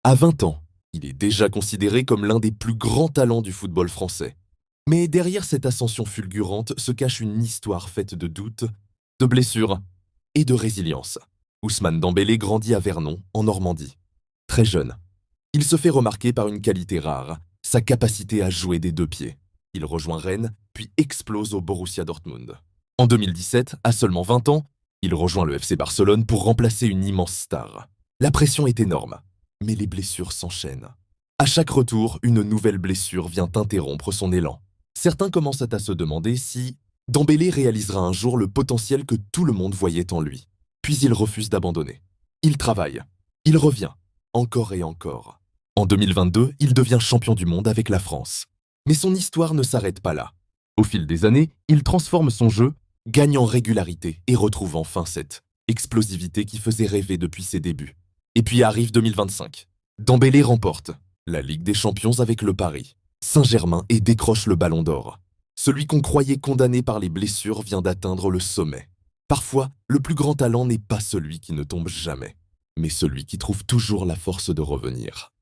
À 20 ans, il est déjà considéré comme l'un des plus grands talents du football français. Mais derrière cette ascension fulgurante se cache une histoire faite de doutes, de blessures et de résilience. Ousmane Dembélé grandit à Vernon, en Normandie. Très jeune, il se fait remarquer par une qualité rare, sa capacité à jouer des deux pieds. Il rejoint Rennes, puis explose au Borussia Dortmund. En 2017, à seulement 20 ans, il rejoint le FC Barcelone pour remplacer une immense star. La pression est énorme, mais les blessures s'enchaînent. À chaque retour, une nouvelle blessure vient interrompre son élan. Certains commencent à se demander si Dembélé réalisera un jour le potentiel que tout le monde voyait en lui. Puis il refuse d'abandonner. Il travaille. Il revient. Encore et encore. En 2022, il devient champion du monde avec la France. Mais son histoire ne s'arrête pas là. Au fil des années, il transforme son jeu, gagne en régularité et retrouve enfin cette explosivité qui faisait rêver depuis ses débuts. Et puis arrive 2025. Dembélé remporte la Ligue des Champions avec le Paris Saint-Germain et décroche le Ballon d'Or. Celui qu'on croyait condamné par les blessures vient d'atteindre le sommet. Parfois, le plus grand talent n'est pas celui qui ne tombe jamais, mais celui qui trouve toujours la force de revenir.